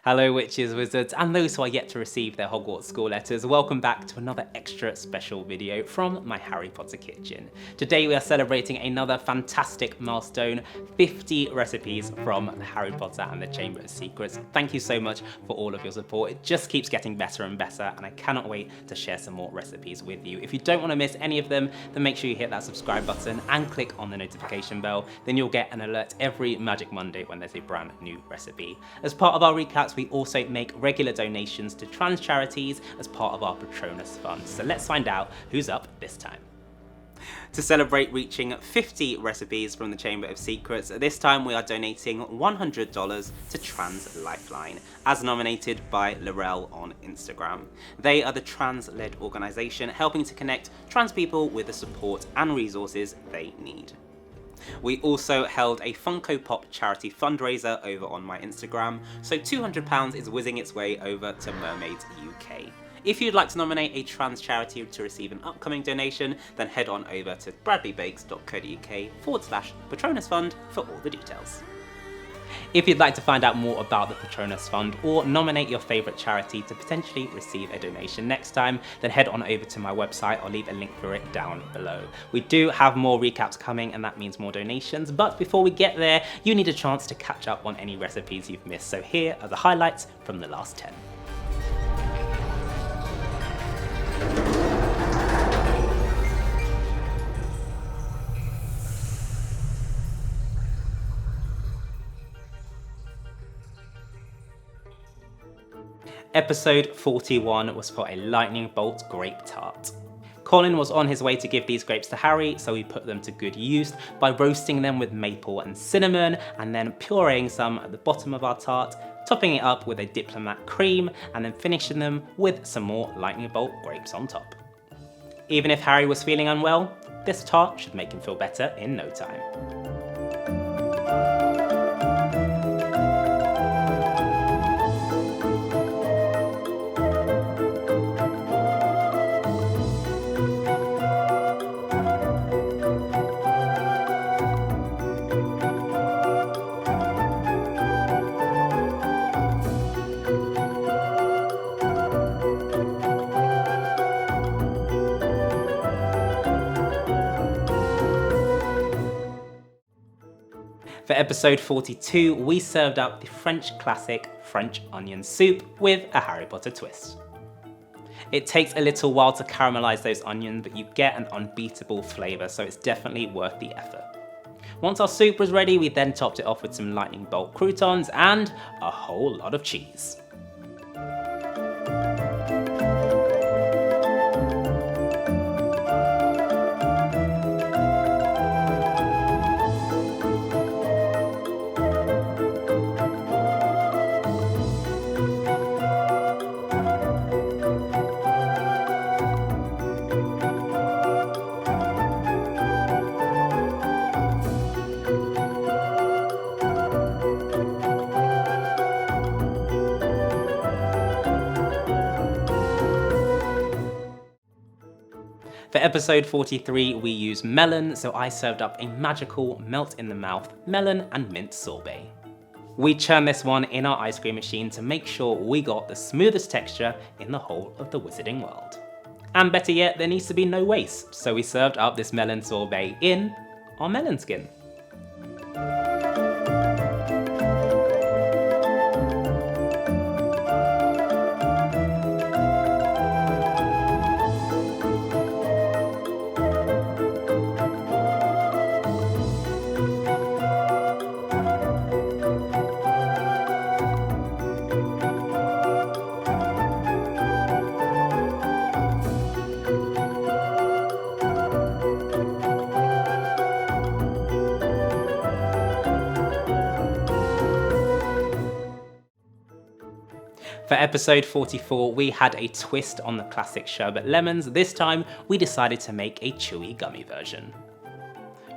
Hello witches, wizards, and those who are yet to receive their Hogwarts school letters, welcome back to another extra special video from my Harry Potter kitchen. Today we are celebrating another fantastic milestone, 50 recipes from Harry Potter and the Chamber of Secrets. Thank you so much for all of your support. It just keeps getting better and better, and I cannot wait to share some more recipes with you. If you don't want to miss any of them, then make sure you hit that subscribe button and click on the notification bell. Then you'll get an alert every Magic Monday when there's a brand new recipe. As part of our recaps, we also make regular donations to trans charities as part of our Patronus Fund. So let's find out who's up this time. To celebrate reaching 50 recipes from the Chamber of Secrets, this time we are donating $100 to Trans Lifeline, as nominated by Laurel on Instagram. They are the trans-led organisation helping to connect trans people with the support and resources they need. We also held a Funko Pop charity fundraiser over on my Instagram, so £200 is whizzing its way over to Mermaids UK. If you'd like to nominate a trans charity to receive an upcoming donation, then head on over to bradleybakes.co.uk/Patronus Fund for all the details. If you'd like to find out more about the Patronus Fund or nominate your favourite charity to potentially receive a donation next time, then head on over to my website. I'll leave a link for it down below. We do have more recaps coming, and that means more donations, but before we get there, you need a chance to catch up on any recipes you've missed, so here are the highlights from the last 10. Episode 41 was for a lightning bolt grape tart. Colin was on his way to give these grapes to Harry, so he put them to good use by roasting them with maple and cinnamon and then pureeing some at the bottom of our tart, topping it up with a diplomat cream and then finishing them with some more lightning bolt grapes on top. Even if Harry was feeling unwell, this tart should make him feel better in no time. For episode 42, we served up the French classic French onion soup with a Harry Potter twist. It takes a little while to caramelise those onions, but you get an unbeatable flavour, so it's definitely worth the effort. Once our soup was ready, we then topped it off with some lightning bolt croutons and a whole lot of cheese. For episode 43, we used melon, so I served up a magical melt-in-the-mouth melon and mint sorbet. We churned this one in our ice cream machine to make sure we got the smoothest texture in the whole of the wizarding world. And better yet, there needs to be no waste, so we served up this melon sorbet in our melon skin. For episode 44, we had a twist on the classic Sherbet lemons. This time, we decided to make a chewy gummy version.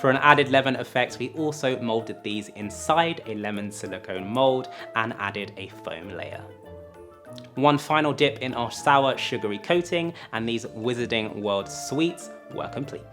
For an added lemon effect, we also moulded these inside a lemon silicone mould and added a foam layer. One final dip in our sour sugary coating, and these Wizarding World sweets were complete.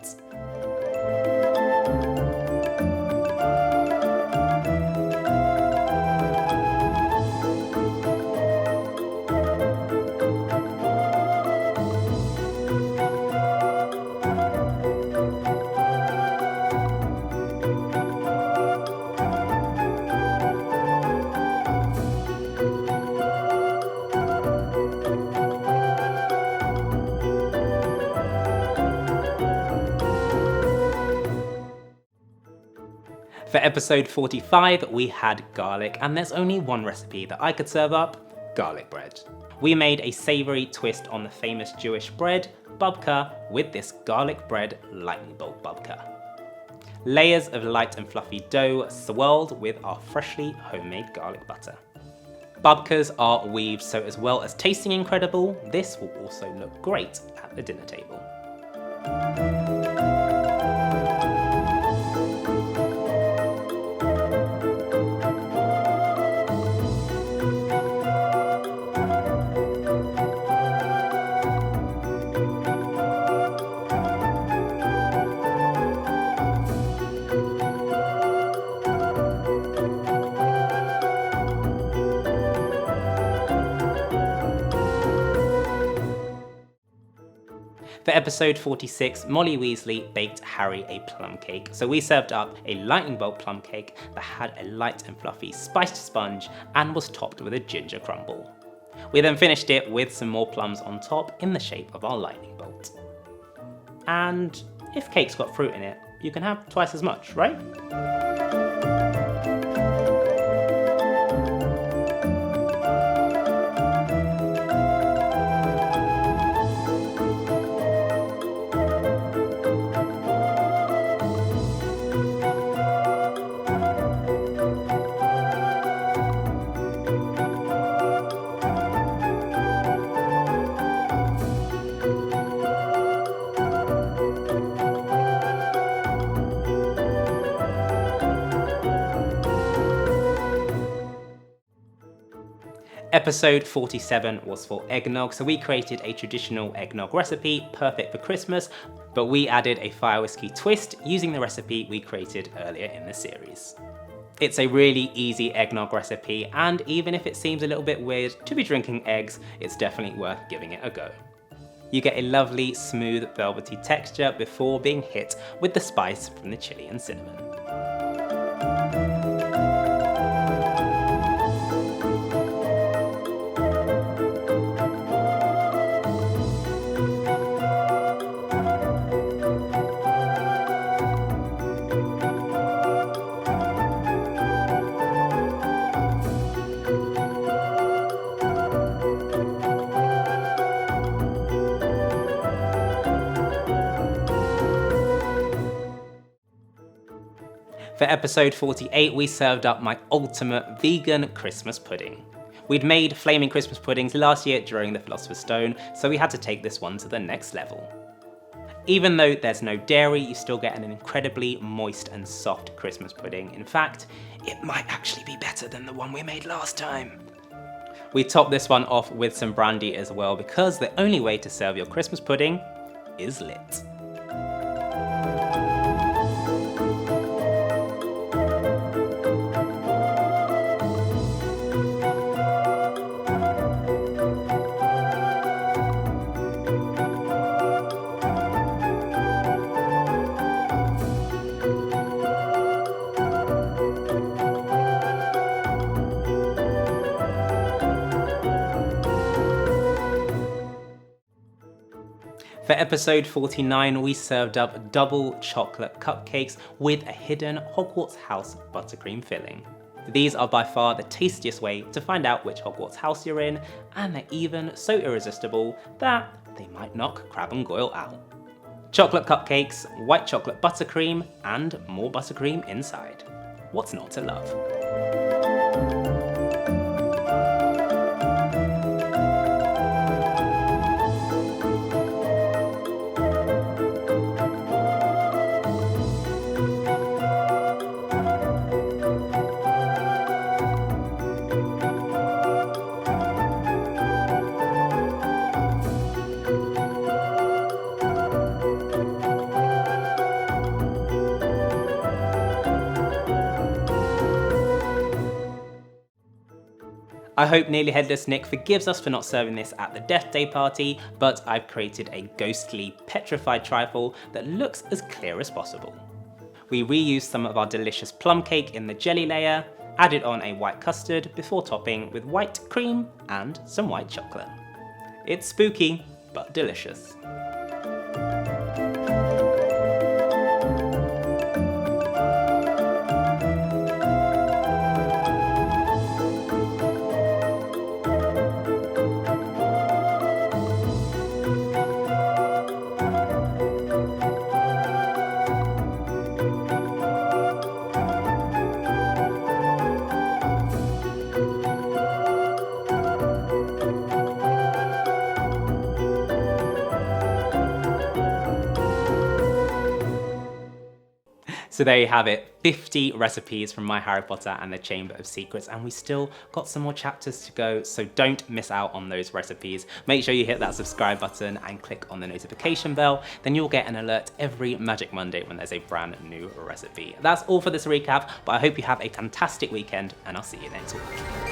For episode 45, we had garlic, and there's only one recipe that I could serve up: garlic bread. We made a savoury twist on the famous Jewish bread, Babka, with this garlic bread lightning bolt Babka. Layers of light and fluffy dough swirled with our freshly homemade garlic butter. Babkas are weaved, so as well as tasting incredible, this will also look great at the dinner table. For episode 46, Molly Weasley baked Harry a plum cake. So we served up a lightning bolt plum cake that had a light and fluffy spiced sponge and was topped with a ginger crumble. We then finished it with some more plums on top in the shape of our lightning bolt. And if cake's got fruit in it, you can have twice as much, right? Episode 47 was for eggnog, so we created a traditional eggnog recipe, perfect for Christmas, but we added a Firewhisky twist using the recipe we created earlier in the series. It's a really easy eggnog recipe, and even if it seems a little bit weird to be drinking eggs, it's definitely worth giving it a go. You get a lovely, smooth, velvety texture before being hit with the spice from the chili and cinnamon. For episode 48, we served up my ultimate vegan Christmas pudding. We'd made flaming Christmas puddings last year during the Philosopher's Stone, so we had to take this one to the next level. Even though there's no dairy, you still get an incredibly moist and soft Christmas pudding. In fact, it might actually be better than the one we made last time. We topped this one off with some brandy as well, because the only way to serve your Christmas pudding is lit. For episode 49, we served up double chocolate cupcakes with a hidden Hogwarts house buttercream filling. These are by far the tastiest way to find out which Hogwarts house you're in, and they're even so irresistible that they might knock Crabbe and Goyle out. Chocolate cupcakes, white chocolate buttercream, and more buttercream inside. What's not to love? I hope Nearly Headless Nick forgives us for not serving this at the Death Day party, but I've created a ghostly petrified trifle that looks as clear as possible. We reused some of our delicious plum cake in the jelly layer, added on a white custard before topping with white cream and some white chocolate. It's spooky, but delicious. So there you have it, 50 recipes from My Harry Potter and the Chamber of Secrets, and we still got some more chapters to go, so don't miss out on those recipes. Make sure you hit that subscribe button and click on the notification bell, then you'll get an alert every Magic Monday when there's a brand new recipe. That's all for this recap, but I hope you have a fantastic weekend, and I'll see you next week.